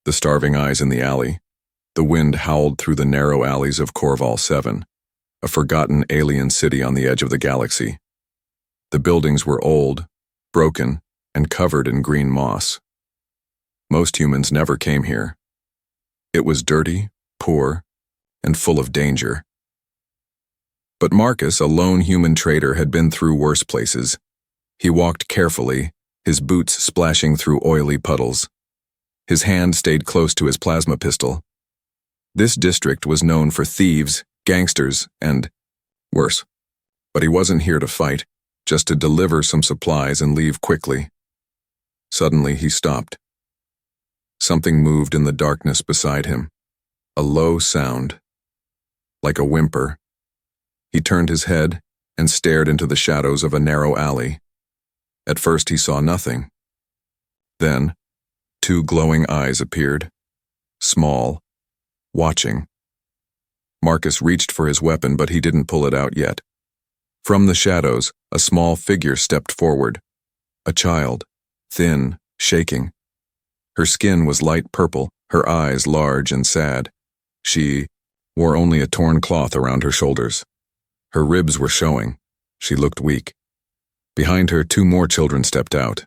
The starving eyes in the alley. The wind howled through the narrow alleys of Corval 7, a forgotten alien city on the edge of the galaxy. The buildings were old, broken, and covered in green moss. Most humans never came here. It was dirty, poor, and full of danger. But Marcus, a lone human trader, had been through worse places. He walked carefully, his boots splashing through oily puddles. His hand stayed close to his plasma pistol. This district was known for thieves, gangsters, and worse. But he wasn't here to fight, just to deliver some supplies and leave quickly. Suddenly he stopped. Something moved in the darkness beside him. A low sound, like a whimper. He turned his head and stared into the shadows of a narrow alley. At first he saw nothing. Then, two glowing eyes appeared, small, watching. Marcus reached for his weapon, but he didn't pull it out yet. From the shadows, a small figure stepped forward. A child, thin, shaking. Her skin was light purple, her eyes large and sad. She wore only a torn cloth around her shoulders. Her ribs were showing. She looked weak. Behind her, two more children stepped out.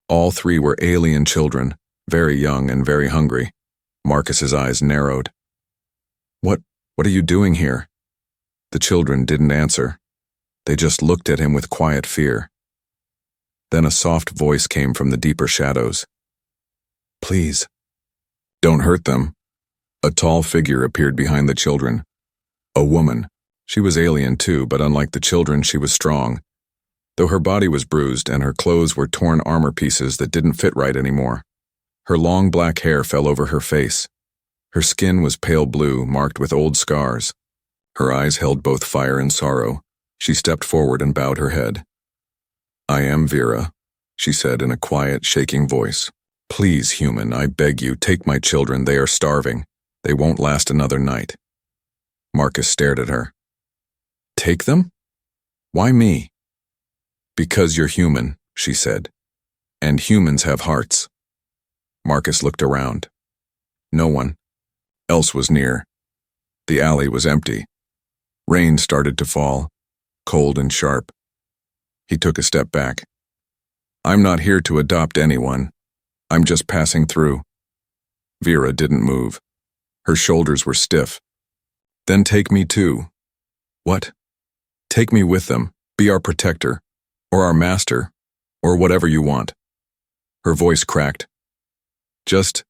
All three were alien children, very young and very hungry. Marcus's eyes narrowed. What are you doing here?" The children didn't answer. They just looked at him with quiet fear. Then a soft voice came from the deeper shadows. "Please, don't hurt them." A tall figure appeared behind the children. A woman. She was alien too, but unlike the children, she was strong. Though her body was bruised and her clothes were torn armor pieces that didn't fit right anymore. Her long black hair fell over her face. Her skin was pale blue, marked with old scars. Her eyes held both fire and sorrow. She stepped forward and bowed her head. "I am Vera," she said in a quiet, shaking voice. "Please, human, I beg you, take my children. They are starving. They won't last another night." Marcus stared at her. "Take them? Why me?" "Because you're human," she said. "And humans have hearts." Marcus looked around. No one else was near. The alley was empty. Rain started to fall, cold and sharp. He took a step back. "I'm not here to adopt anyone. I'm just passing through." Vera didn't move. Her shoulders were stiff. "Then take me too." "What?" "Take me with them. Be our protector, or our master, or whatever you want." Her voice cracked. "Just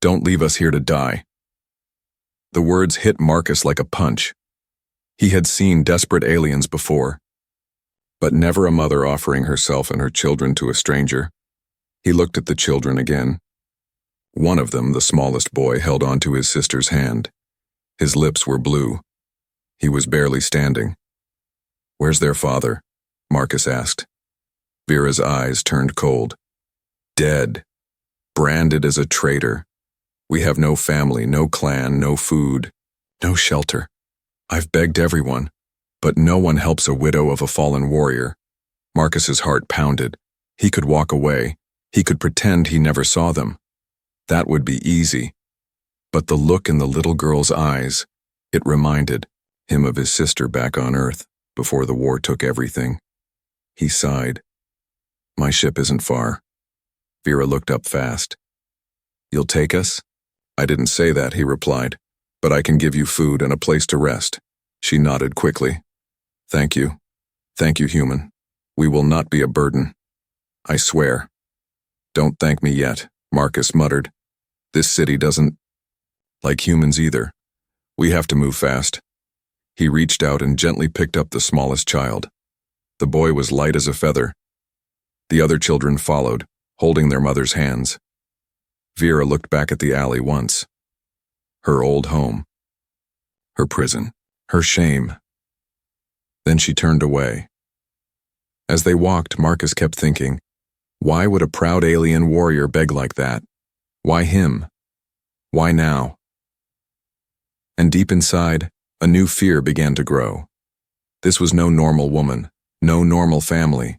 don't leave us here to die." The words hit Marcus like a punch. He had seen desperate aliens before, but never a mother offering herself and her children to a stranger. He looked at the children again. One of them, the smallest boy, held onto his sister's hand. His lips were blue. He was barely standing. "Where's their father?" Marcus asked. Vera's eyes turned cold. "Dead. Branded as a traitor. We have no family, no clan, no food, no shelter. I've begged everyone, but no one helps a widow of a fallen warrior." Marcus's heart pounded. He could walk away. He could pretend he never saw them. That would be easy. But the look in the little girl's eyes, it reminded him of his sister back on Earth before the war took everything. He sighed. "My ship isn't far." Vera looked up fast. "You'll take us?" "I didn't say that," he replied, "but I can give you food and a place to rest." She nodded quickly. "Thank you. Thank you, human. We will not be a burden. I swear." "Don't thank me yet," Marcus muttered. "This city doesn't like humans either. We have to move fast." He reached out and gently picked up the smallest child. The boy was light as a feather. The other children followed, holding their mother's hands. Vera looked back at the alley once. Her old home. Her prison. Her shame. Then she turned away. As they walked, Marcus kept thinking, why would a proud alien warrior beg like that? Why him? Why now? And deep inside, a new fear began to grow. This was no normal woman, no normal family.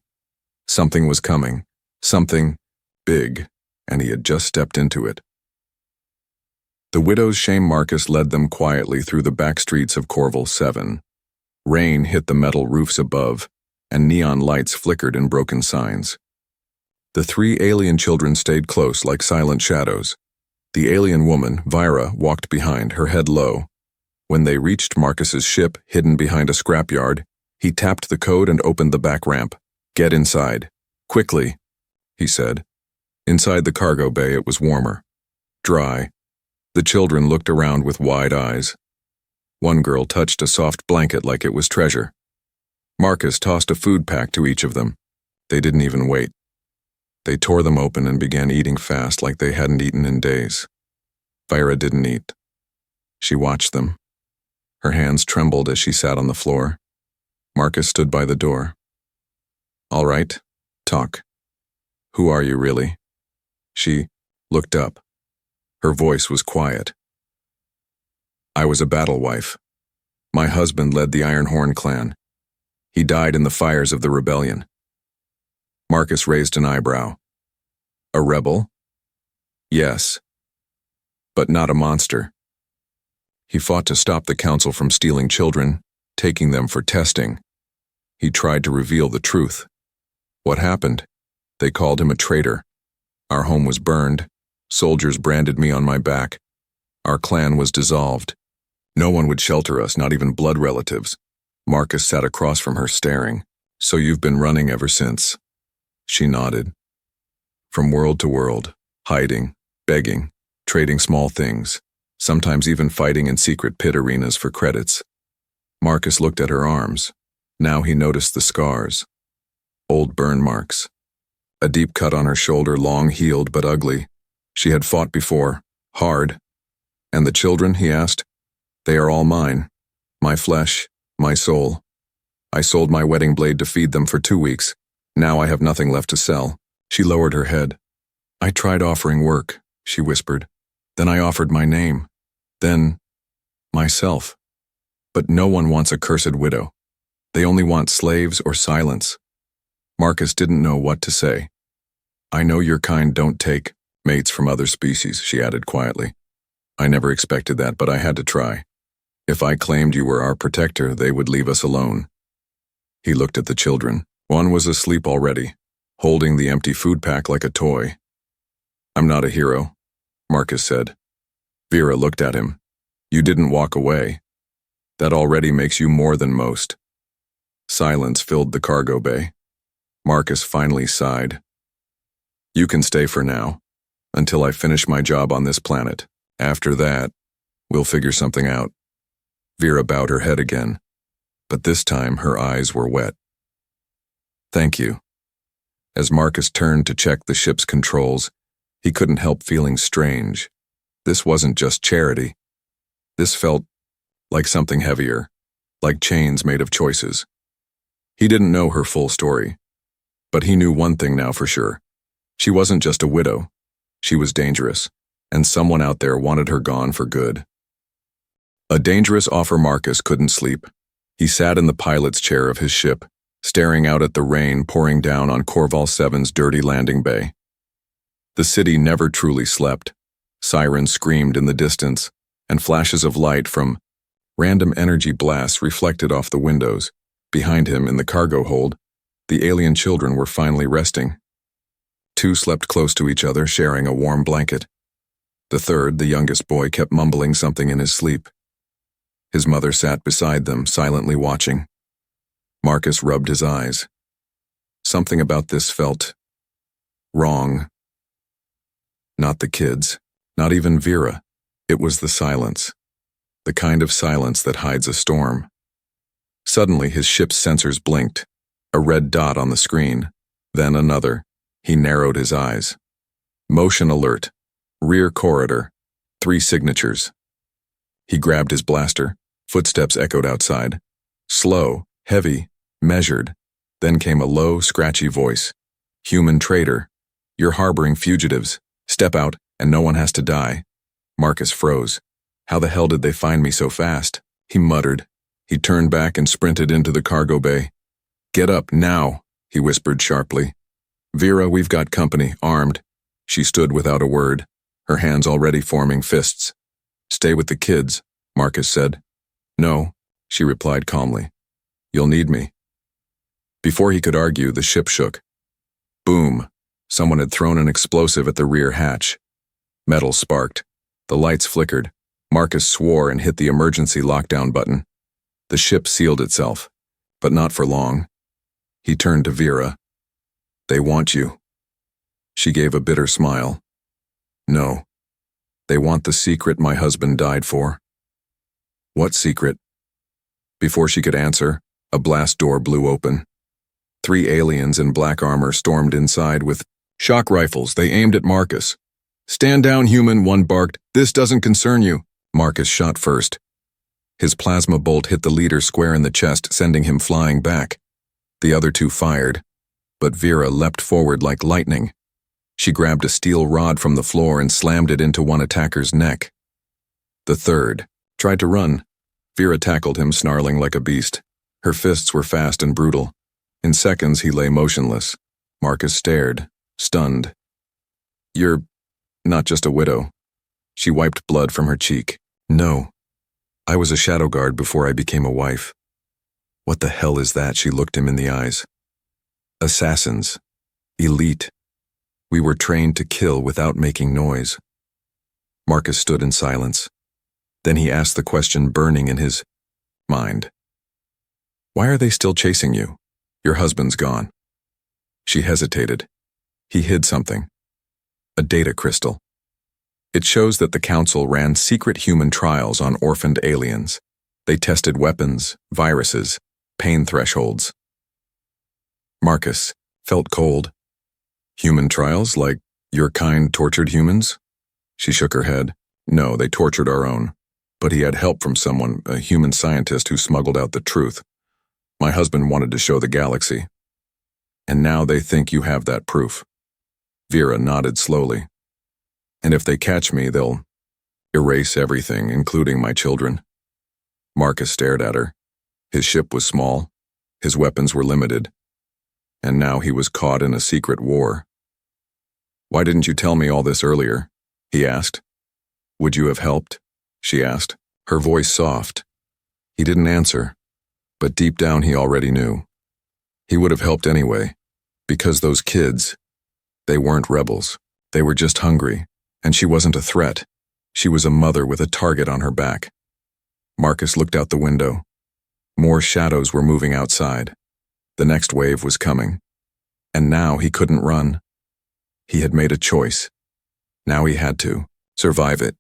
Something was coming, something big, and he had just stepped into it. The widow's shame Marcus led them quietly through the back streets of Corval 7. Rain hit the metal roofs above, and neon lights flickered in broken signs. The three alien children stayed close like silent shadows. The alien woman, Vira, walked behind, her head low. When they reached Marcus's ship, hidden behind a scrapyard, he tapped the code and opened the back ramp. "Get inside. Quickly," he said. Inside the cargo bay it was warmer. Dry. The children looked around with wide eyes. One girl touched a soft blanket like it was treasure. Marcus tossed a food pack to each of them. They didn't even wait. They tore them open and began eating fast like they hadn't eaten in days. Vira didn't eat. She watched them. Her hands trembled as she sat on the floor. Marcus stood by the door. "All right, talk. Who are you really?" She looked up. Her voice was quiet. "I was a battle wife. My husband led the Ironhorn clan. He died in the fires of the rebellion." Marcus raised an eyebrow. "A rebel?" "Yes. But not a monster. He fought to stop the council from stealing children, taking them for testing. He tried to reveal the truth. What happened? They called him a traitor. Our home was burned. Soldiers branded me on my back. Our clan was dissolved. No one would shelter us, not even blood relatives." Marcus sat across from her, staring. "So you've been running ever since?" She nodded. "From world to world, hiding, begging, trading small things, sometimes even fighting in secret pit arenas for credits." Marcus looked at her arms. Now he noticed the scars. Old burn marks. A deep cut on her shoulder, long healed but ugly. She had fought before, hard. "And the children?" he asked. "They are all mine. My flesh, my soul. I sold my wedding blade to feed them for 2 weeks. Now I have nothing left to sell." She lowered her head. "I tried offering work," she whispered. "Then I offered my name. Then myself. But no one wants a cursed widow. They only want slaves or silence." Marcus didn't know what to say. "I know your kind don't take mates from other species," she added quietly. "I never expected that, but I had to try. If I claimed you were our protector, they would leave us alone." He looked at the children. One was asleep already, holding the empty food pack like a toy. "I'm not a hero," Marcus said. Vera looked at him. "You didn't walk away. That already makes you more than most." Silence filled the cargo bay. Marcus finally sighed. "You can stay for now, until I finish my job on this planet. After that, we'll figure something out." Vera bowed her head again, but this time her eyes were wet. "Thank you." As Marcus turned to check the ship's controls, he couldn't help feeling strange. This wasn't just charity. This felt like something heavier, like chains made of choices. He didn't know her full story, but he knew one thing now for sure. She wasn't just a widow. She was dangerous, and someone out there wanted her gone for good. A dangerous offer. Marcus couldn't sleep. He sat in the pilot's chair of his ship, staring out at the rain pouring down on Corval 7's dirty landing bay. The city never truly slept. Sirens screamed in the distance, and flashes of light from random energy blasts reflected off the windows. Behind him, in the cargo hold, the alien children were finally resting. 2 slept close to each other, sharing a warm blanket. The third, the youngest boy, kept mumbling something in his sleep. His mother sat beside them, silently watching. Marcus rubbed his eyes. Something about this felt wrong. Not the kids, not even Vera. It was the silence. The kind of silence that hides a storm. Suddenly, his ship's sensors blinked. A red dot on the screen, then another. He narrowed his eyes. Motion alert. Rear corridor. 3 signatures. He grabbed his blaster. Footsteps echoed outside. Slow, heavy, measured. Then came a low, scratchy voice. "Human traitor. You're harboring fugitives. Step out, and no one has to die." Marcus froze. How the hell did they find me so fast? He muttered. He turned back and sprinted into the cargo bay. "Get up, now," he whispered sharply. "Vera, we've got company, armed." She stood without a word, her hands already forming fists. Stay with the kids, Marcus said. No, she replied calmly. You'll need me. Before he could argue, the ship shook. Boom! Someone had thrown an explosive at the rear hatch. Metal sparked. The lights flickered. Marcus swore and hit the emergency lockdown button. The ship sealed itself, but not for long. He turned to Vera. They want you. She gave a bitter smile. No. They want the secret my husband died for. What secret? Before she could answer, a blast door blew open. 3 aliens in black armor stormed inside with shock rifles. They aimed at Marcus. Stand down, human, one barked. This doesn't concern you. Marcus shot first. His plasma bolt hit the leader square in the chest, sending him flying back. The other 2 fired, but Vera leapt forward like lightning. She grabbed a steel rod from the floor and slammed it into one attacker's neck. The third tried to run. Vera tackled him, snarling like a beast. Her fists were fast and brutal. In seconds, he lay motionless. Marcus stared, stunned. You're not just a widow. She wiped blood from her cheek. No. I was a shadow guard before I became a wife. What the hell is that? She looked him in the eyes. Assassins. Elite. We were trained to kill without making noise. Marcus stood in silence. Then he asked the question burning in his mind. Why are they still chasing you? Your husband's gone. She hesitated. He hid something. A data crystal. It shows that the Council ran secret human trials on orphaned aliens. They tested weapons, viruses, pain thresholds. Marcus felt cold. Human trials, like your kind tortured humans? She shook her head. No, they tortured our own. But he had help from someone, a human scientist who smuggled out the truth. My husband wanted to show the galaxy. And now they think you have that proof. Vera nodded slowly. And if they catch me, they'll erase everything, including my children. Marcus stared at her. His ship was small. His weapons were limited. And now he was caught in a secret war. Why didn't you tell me all this earlier? He asked. Would you have helped? She asked, her voice soft. He didn't answer, but deep down he already knew. He would have helped anyway, because those kids, they weren't rebels. They were just hungry, and she wasn't a threat. She was a mother with a target on her back. Marcus looked out the window. More shadows were moving outside. The next wave was coming. And now he couldn't run. He had made a choice. Now he had to survive it.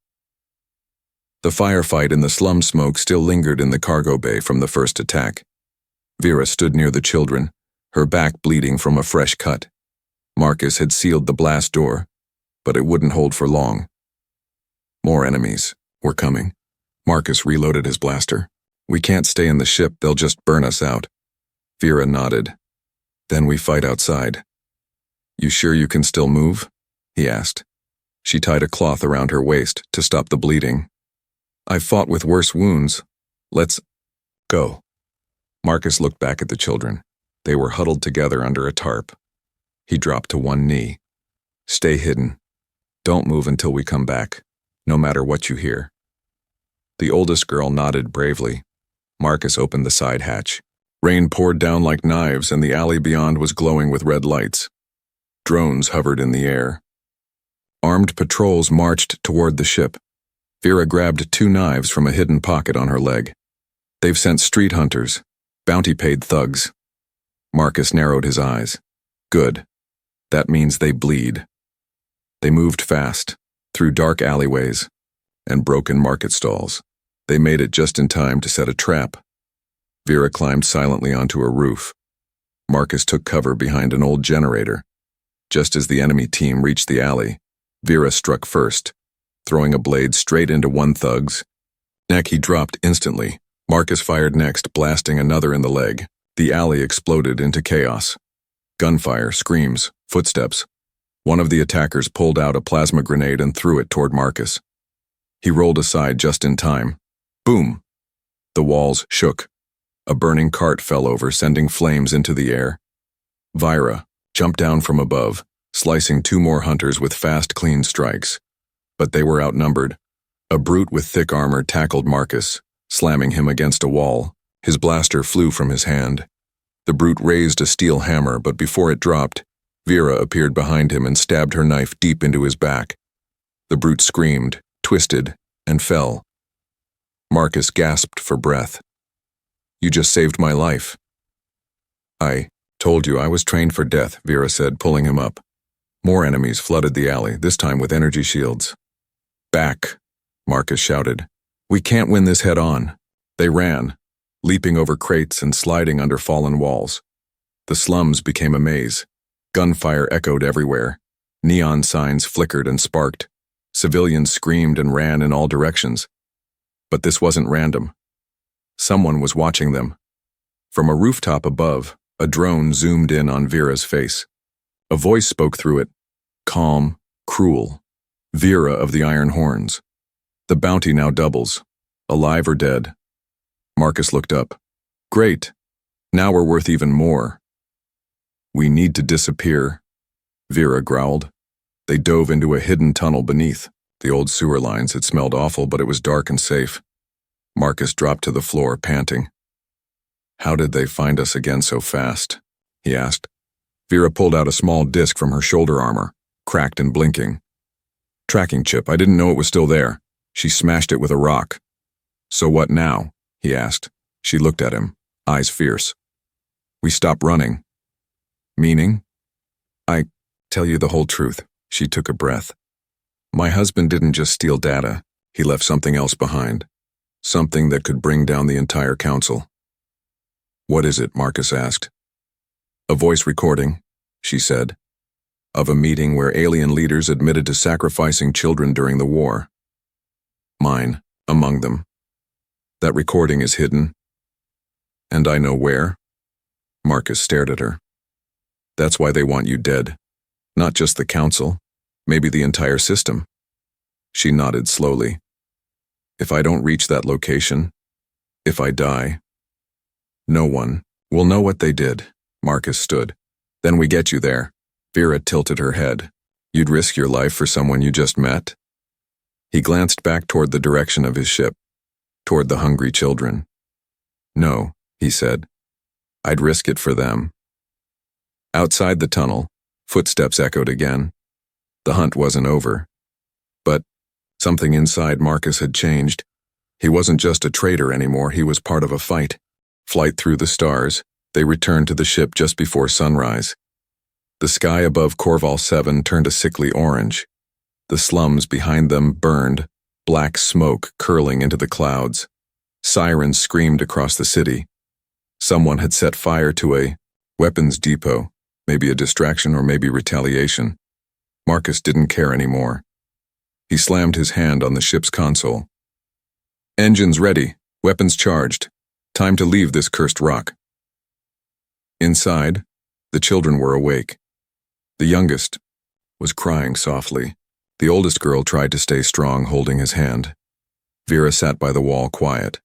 The firefight and the slum smoke still lingered in the cargo bay from the first attack. Vera stood near the children, her back bleeding from a fresh cut. Marcus had sealed the blast door, but it wouldn't hold for long. More enemies were coming. Marcus reloaded his blaster. We can't stay in the ship, they'll just burn us out. Vera nodded. Then we fight outside. You sure you can still move? He asked. She tied a cloth around her waist to stop the bleeding. I've fought with worse wounds. Let's go. Marcus looked back at the children. They were huddled together under a tarp. He dropped to one knee. Stay hidden. Don't move until we come back, no matter what you hear. The oldest girl nodded bravely. Marcus opened the side hatch. Rain poured down like knives, and the alley beyond was glowing with red lights. Drones hovered in the air. Armed patrols marched toward the ship. Vera grabbed 2 knives from a hidden pocket on her leg. They've sent street hunters, bounty-paid thugs. Marcus narrowed his eyes. Good. That means they bleed. They moved fast, through dark alleyways and broken market stalls. They made it just in time to set a trap. Vera climbed silently onto a roof. Marcus took cover behind an old generator. Just as the enemy team reached the alley, Vera struck first, throwing a blade straight into one thug's neck. He dropped instantly. Marcus fired next, blasting another in the leg. The alley exploded into chaos. Gunfire, screams, footsteps. One of the attackers pulled out a plasma grenade and threw it toward Marcus. He rolled aside just in time. Boom! The walls shook. A burning cart fell over, sending flames into the air. Vira jumped down from above, slicing 2 more hunters with fast, clean strikes. But they were outnumbered. A brute with thick armor tackled Marcus, slamming him against a wall. His blaster flew from his hand. The brute raised a steel hammer, but before it dropped, Vera appeared behind him and stabbed her knife deep into his back. The brute screamed, twisted, and fell. Marcus gasped for breath. "You just saved my life." "I told you I was trained for death," Vera said, pulling him up. More enemies flooded the alley, this time with energy shields. "Back," Marcus shouted. "We can't win this head-on." They ran, leaping over crates and sliding under fallen walls. The slums became a maze. Gunfire echoed everywhere. Neon signs flickered and sparked. Civilians screamed and ran in all directions. But this wasn't random. Someone was watching them. From a rooftop above, a drone zoomed in on Vera's face. A voice spoke through it, calm, cruel. "Vera of the Iron Horns. The bounty now doubles. Alive or dead?" Marcus looked up. "Great. Now we're worth even more." "We need to disappear," Vera growled. They dove into a hidden tunnel beneath. The old sewer lines had smelled awful, but it was dark and safe. Marcus dropped to the floor, panting. "How did they find us again so fast?" he asked. Vera pulled out a small disc from her shoulder armor, cracked and blinking. "Tracking chip. I didn't know it was still there." She smashed it with a rock. "So what now?" he asked. She looked at him, eyes fierce. "We stop running." "Meaning?" "I tell you the whole truth." She took a breath. "My husband didn't just steal data. He left something else behind. Something that could bring down the entire council." "What is it?" Marcus asked. "A voice recording," she said, "of a meeting where alien leaders admitted to sacrificing children during the war. Mine, among them. That recording is hidden. And I know where." Marcus stared at her. "That's why they want you dead. Not just the council, maybe the entire system." She nodded slowly. "If I don't reach that location, if I die, no one will know what they did." Marcus stood. "Then we get you there." Vera tilted her head. "You'd risk your life for someone you just met?" He glanced back toward the direction of his ship, toward the hungry children. "No," he said. "I'd risk it for them." Outside the tunnel, footsteps echoed again. The hunt wasn't over. But something inside Marcus had changed. He wasn't just a traitor anymore, he was part of a fight. Flight through the stars, they returned to the ship just before sunrise. The sky above Corval 7 turned a sickly orange. The slums behind them burned, black smoke curling into the clouds. Sirens screamed across the city. Someone had set fire to a weapons depot, maybe a distraction or maybe retaliation. Marcus didn't care anymore. He slammed his hand on the ship's console. "Engines ready, weapons charged. Time to leave this cursed rock." Inside, the children were awake. The youngest was crying softly. The oldest girl tried to stay strong, holding his hand. Vera sat by the wall, quiet.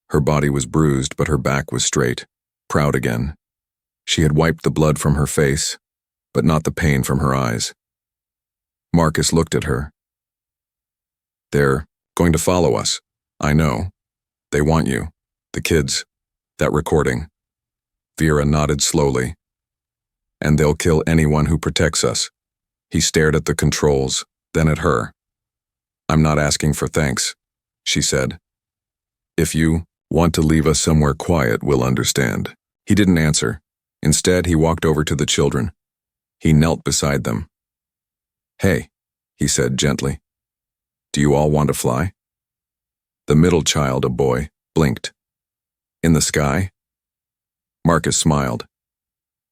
Her body was bruised, but her back was straight, proud again. She had wiped the blood from her face, but not the pain from her eyes. Marcus looked at her. "They're going to follow us. I know. They want you. The kids. That recording." Vera nodded slowly. "And they'll kill anyone who protects us." He stared at the controls, then at her. "I'm not asking for thanks," she said. "If you want to leave us somewhere quiet, we'll understand." He didn't answer. Instead, he walked over to the children. He knelt beside them. "Hey," he said gently. "Do you all want to fly?" The middle child, a boy, blinked. "In the sky?" Marcus smiled.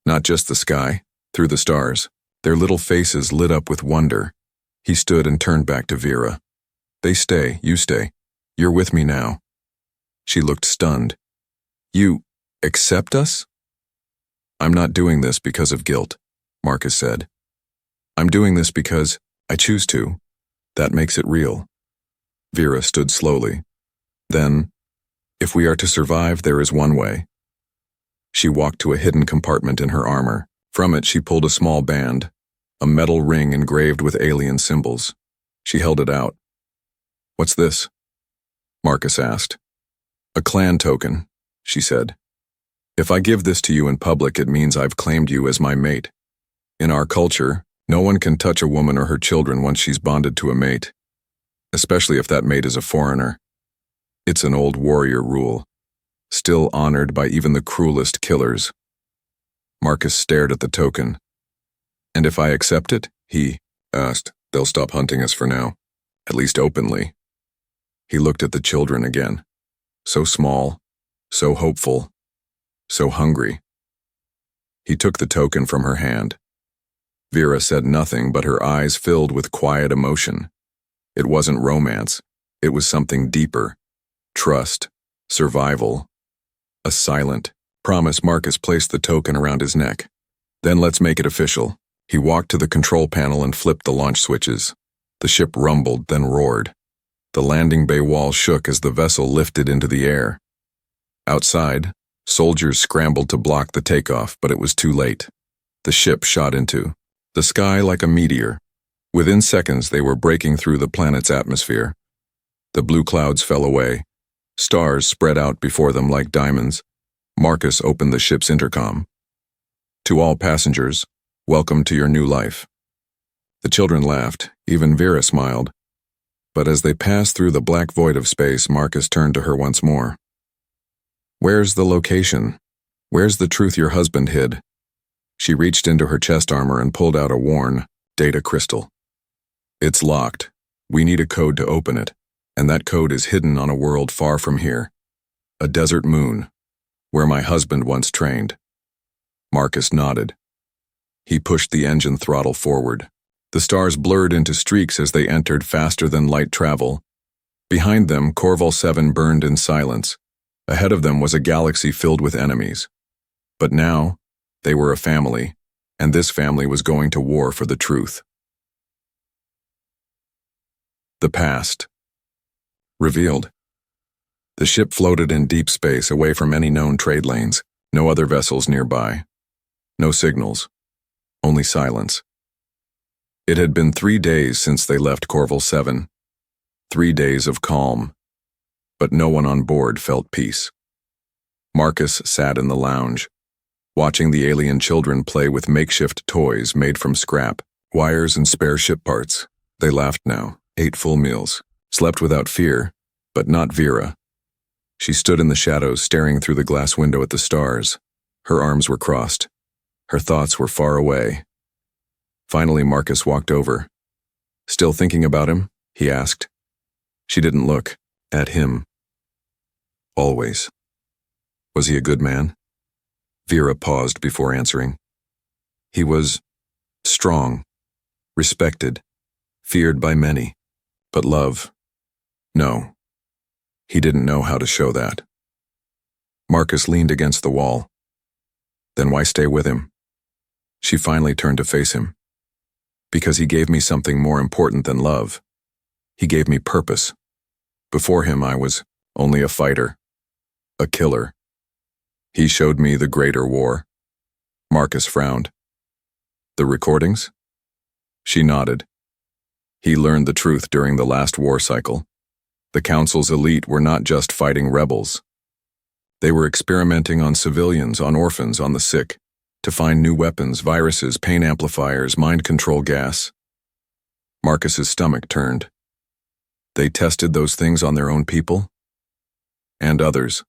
Not just the sky, through the stars. Their little faces lit up with wonder. He stood and turned back to Vera. "They stay, you stay. You're with me now." She looked stunned. "You accept us?" "I'm not doing this because of guilt," Marcus said. "I'm doing this because I choose to. That makes it real." Vera stood slowly. Then, "If we are to survive, there is one way." She walked to a hidden compartment in her armor. From it, she pulled a small band, a metal ring engraved with alien symbols. She held it out. What's this? Marcus asked. A clan token, she said. If I give this to you in public, it means I've claimed you as my mate. In our culture, no one can touch a woman or her children once she's bonded to a mate, especially if that mate is a foreigner. It's an old warrior rule, still honored by even the cruelest killers. Marcus stared at the token. And if I accept it, he asked, they'll stop hunting us for now, at least openly. He looked at the children again. So small, so hopeful, so hungry. He took the token from her hand. Vera said nothing, but her eyes filled with quiet emotion. It wasn't romance. It was something deeper. Trust, survival, a silent promise. Marcus placed the token around his neck. Then let's make it official. He walked to the control panel and flipped the launch switches. The ship rumbled, then roared. The landing bay wall shook as the vessel lifted into the air. Outside, soldiers scrambled to block the takeoff, but it was too late. The ship shot into the sky like a meteor. Within seconds, they were breaking through the planet's atmosphere. The blue clouds fell away. Stars spread out before them like diamonds. Marcus opened the ship's intercom. To all passengers, welcome to your new life. The children laughed, even Vera smiled. But as they passed through the black void of space, Marcus turned to her once more. Where's the location? Where's the truth your husband hid? She reached into her chest armor and pulled out a worn data crystal. It's locked. We need a code to open it, and that code is hidden on a world far from here. A desert moon, where my husband once trained. Marcus nodded. He pushed the engine throttle forward. The stars blurred into streaks as they entered faster than light travel. Behind them, Corval 7 burned in silence. Ahead of them was a galaxy filled with enemies. But now, they were a family, and this family was going to war for the truth. The past. Revealed. The ship floated in deep space away from any known trade lanes, no other vessels nearby. No signals. Only silence. It had been 3 days since they left Corval 7. 3 days of calm. But no one on board felt peace. Marcus sat in the lounge, watching the alien children play with makeshift toys made from scrap, wires, and spare ship parts. They laughed now, ate full meals, slept without fear, but not Vera. She stood in the shadows, staring through the glass window at the stars. Her arms were crossed. Her thoughts were far away. Finally, Marcus walked over. Still thinking about him? He asked. She didn't look at him. Always. Was he a good man? Vera paused before answering. He was strong, respected, feared by many. But love? No. He didn't know how to show that. Marcus leaned against the wall. Then why stay with him? She finally turned to face him. Because he gave me something more important than love. He gave me purpose. Before him, I was only a fighter, a killer. He showed me the greater war. Marcus frowned. The recordings? She nodded. He learned the truth during the last war cycle. The Council's elite were not just fighting rebels. They were experimenting on civilians, on orphans, on the sick, to find new weapons, viruses, pain amplifiers, mind control gas. Marcus's stomach turned. They tested those things on their own people? And others,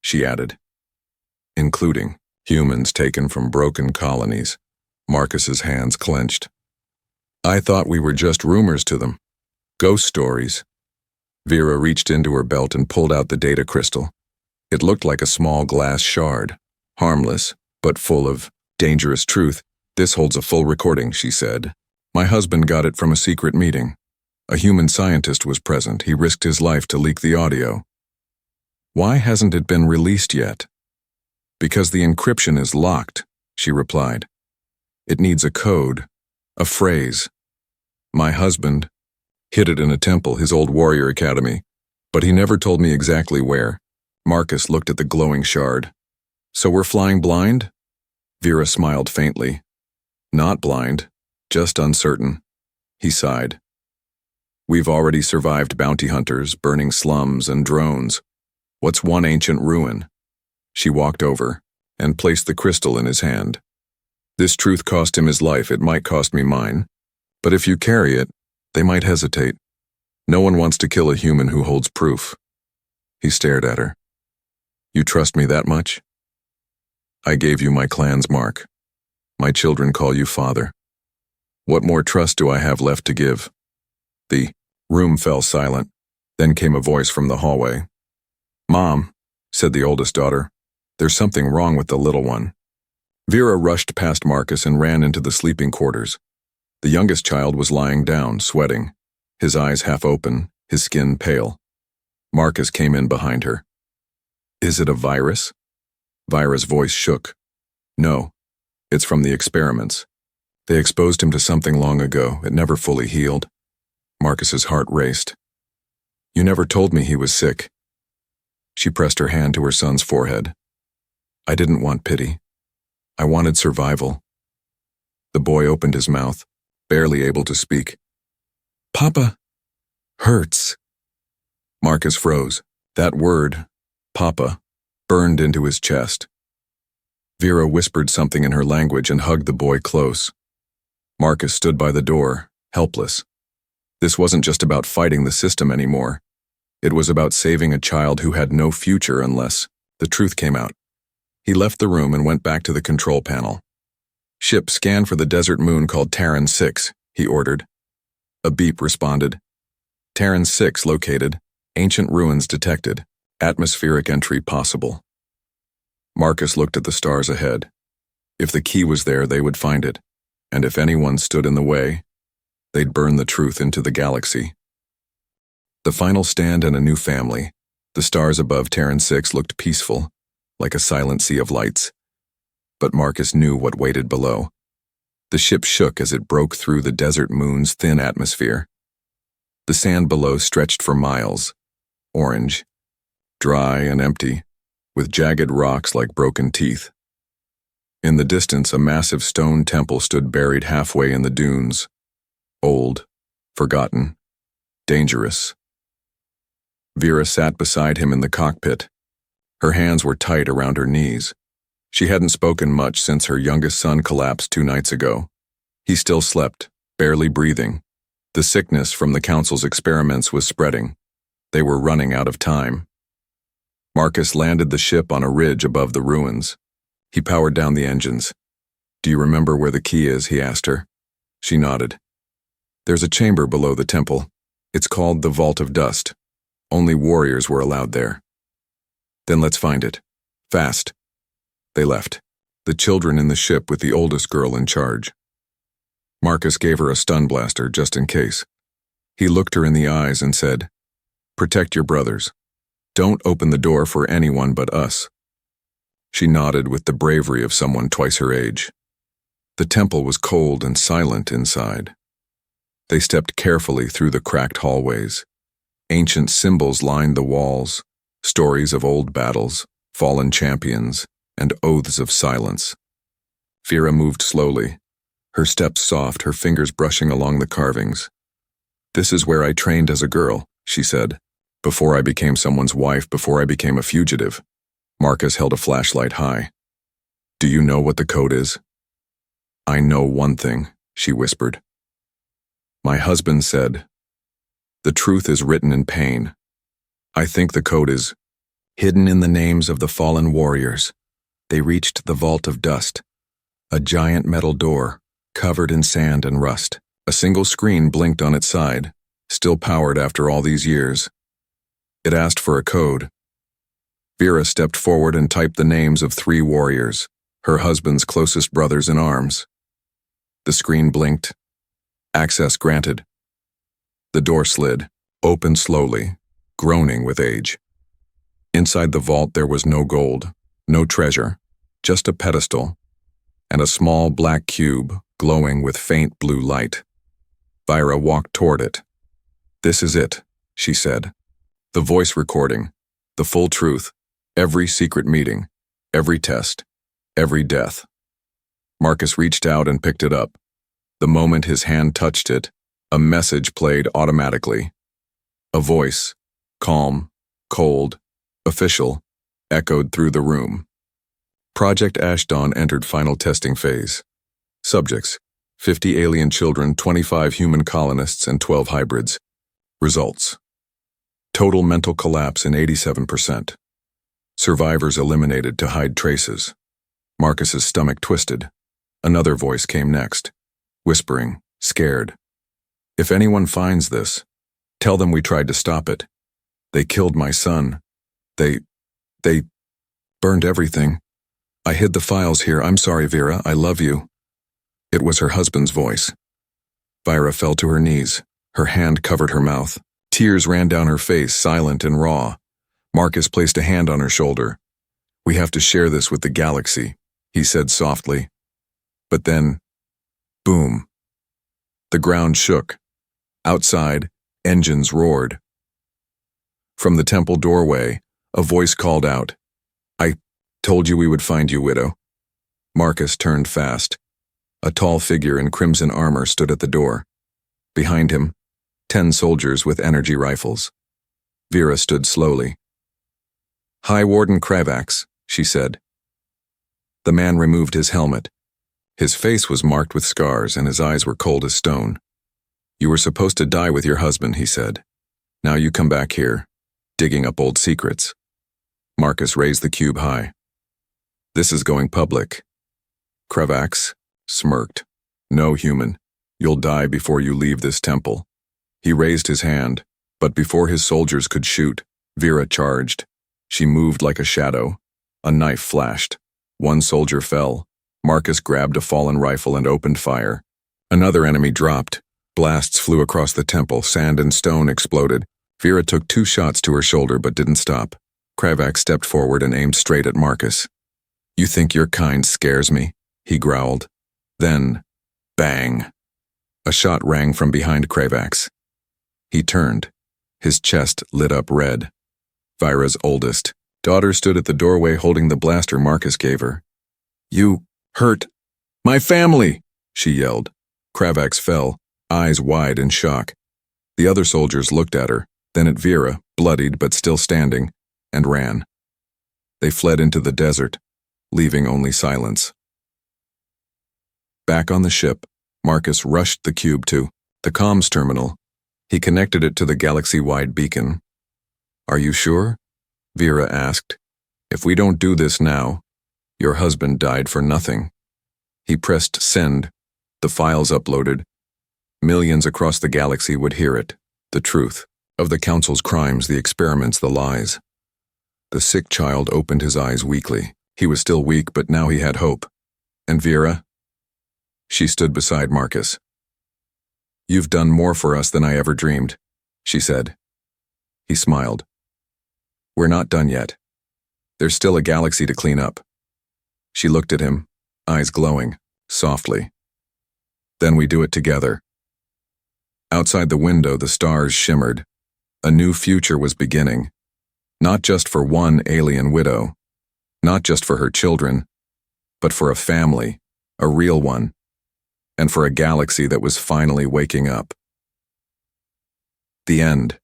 she added. Including humans taken from broken colonies. Marcus's hands clenched. I thought we were just rumors to them. Ghost stories. Vera reached into her belt and pulled out the data crystal. It looked like a small glass shard, harmless, but full of dangerous truth. This holds a full recording, she said. My husband got it from a secret meeting. A human scientist was present. He risked his life to leak the audio. Why hasn't it been released yet? Because the encryption is locked, she replied. It needs a code, a phrase. My husband hid it in a temple, his old warrior academy, but he never told me exactly where. Marcus looked at the glowing shard. So we're flying blind? Vera smiled faintly. Not blind, just uncertain. He sighed. We've already survived bounty hunters, burning slums, and drones. What's one ancient ruin? She walked over and placed the crystal in his hand. This truth cost him his life, it might cost me mine. But if you carry it, they might hesitate. No one wants to kill a human who holds proof. He stared at her. You trust me that much? I gave you my clan's mark. My children call you father. What more trust do I have left to give? The room fell silent. Then came a voice from the hallway. Mom, said the oldest daughter, there's something wrong with the little one. Vera rushed past Marcus and ran into the sleeping quarters. The youngest child was lying down, sweating, his eyes half open, his skin pale. Marcus came in behind her. Is it a virus? Vera's voice shook. No, it's from the experiments. They exposed him to something long ago. It never fully healed. Marcus's heart raced. You never told me he was sick. She pressed her hand to her son's forehead. I didn't want pity. I wanted survival. The boy opened his mouth, barely able to speak. Papa hurts. Marcus froze. That word, Papa, burned into his chest. Vera whispered something in her language and hugged the boy close. Marcus stood by the door, helpless. This wasn't just about fighting the system anymore. It was about saving a child who had no future unless the truth came out. He left the room and went back to the control panel. Ship, scan for the desert moon called Terran 6, he ordered. A beep responded. Terran 6 located, ancient ruins detected, atmospheric entry possible. Marcus looked at the stars ahead. If the key was there, they would find it, and if anyone stood in the way, they'd burn the truth into the galaxy. The final stand and a new family. The stars above Terran 6 looked peaceful, like a silent sea of lights. But Marcus knew what waited below. The ship shook as it broke through the desert moon's thin atmosphere. The sand below stretched for miles, orange, dry and empty, with jagged rocks like broken teeth. In the distance, a massive stone temple stood buried halfway in the dunes. Old, forgotten, dangerous. Vera sat beside him in the cockpit. Her hands were tight around her knees. She hadn't spoken much since her youngest son collapsed 2 nights ago. He still slept, barely breathing. The sickness from the council's experiments was spreading. They were running out of time. Marcus landed the ship on a ridge above the ruins. He powered down the engines. Do you remember where the key is? He asked her. She nodded. There's a chamber below the temple. It's called the Vault of Dust. Only warriors were allowed there. Then let's find it. Fast. They left, the children in the ship with the oldest girl in charge. Marcus gave her a stun blaster just in case. He looked her in the eyes and said, Protect your brothers. Don't open the door for anyone but us. She nodded with the bravery of someone twice her age. The temple was cold and silent inside. They stepped carefully through the cracked hallways. Ancient symbols lined the walls, stories of old battles, fallen champions, and oaths of silence. Vera moved slowly, her steps soft, her fingers brushing along the carvings. This is where I trained as a girl, she said, before I became someone's wife, before I became a fugitive. Marcus held a flashlight high. Do you know what the code is? I know one thing, she whispered. My husband said, the truth is written in pain. I think the code is hidden in the names of the fallen warriors. They reached the Vault of Dust, a giant metal door, covered in sand and rust. A single screen blinked on its side, still powered after all these years. It asked for a code. Vera stepped forward and typed the names of 3 warriors, her husband's closest brothers in arms. The screen blinked. Access granted. The door slid, opened slowly, groaning with age. Inside the vault there was no gold, no treasure, just a pedestal, and a small black cube glowing with faint blue light. Vyra walked toward it. This is it, she said. The voice recording, the full truth, every secret meeting, every test, every death. Marcus reached out and picked it up. The moment his hand touched it, A message played automatically. A voice, calm, cold, official, echoed through the room. Project Ashdawn entered final testing phase. Subjects: 50 alien children, 25 human colonists, and 12 hybrids. Results: total mental collapse in 87%. Survivors eliminated to hide traces. Marcus's stomach twisted. Another voice came next, whispering, scared. If anyone finds this, tell them we tried to stop it. They killed my son. They burned everything. I hid the files here. I'm sorry, Vera. I love you. It was her husband's voice. Vira fell to her knees. Her hand covered her mouth. Tears ran down her face, silent and raw. Marcus placed a hand on her shoulder. We have to share this with the galaxy, he said softly. But then, boom. The ground shook. Outside, engines roared. From the temple doorway, a voice called out, I told you we would find you, widow. Marcus turned fast. A tall figure in crimson armor stood at the door. Behind him, 10 soldiers with energy rifles. Vera stood slowly. High Warden Kravax, she said. The man removed his helmet. His face was marked with scars and his eyes were cold as stone. You were supposed to die with your husband, he said. Now you come back here, digging up old secrets. Marcus raised the cube high. This is going public. Kravax smirked. No, human. You'll die before you leave this temple. He raised his hand, but before his soldiers could shoot, Vera charged. She moved like a shadow. A knife flashed. One soldier fell. Marcus grabbed a fallen rifle and opened fire. Another enemy dropped. Blasts flew across the temple. Sand and stone exploded. Vera took 2 shots to her shoulder but didn't stop. Kravax stepped forward and aimed straight at Marcus. You think your kind scares me? He growled. Then, bang. A shot rang from behind Kravax. He turned. His chest lit up red. Vira's oldest daughter stood at the doorway holding the blaster Marcus gave her. You hurt my family, she yelled. Kravax fell, eyes wide in shock. The other soldiers looked at her, then at Vera, bloodied but still standing, and ran. They fled into the desert, leaving only silence. Back on the ship, Marcus rushed the cube to the comms terminal. He connected it to the galaxy-wide beacon. Are you sure? Vera asked. If we don't do this now, your husband died for nothing. He pressed send. The files uploaded. Millions across the galaxy would hear it. The truth of the Council's crimes, the experiments, the lies. The sick child opened his eyes weakly. He was still weak, but now he had hope. And Vera? She stood beside Marcus. You've done more for us than I ever dreamed, she said. He smiled. We're not done yet. There's still a galaxy to clean up. She looked at him, eyes glowing, softly. Then we do it together. Outside the window, the stars shimmered. A new future was beginning. Not just for one alien widow, not just for her children, but for a family, a real one, and for a galaxy that was finally waking up. The end.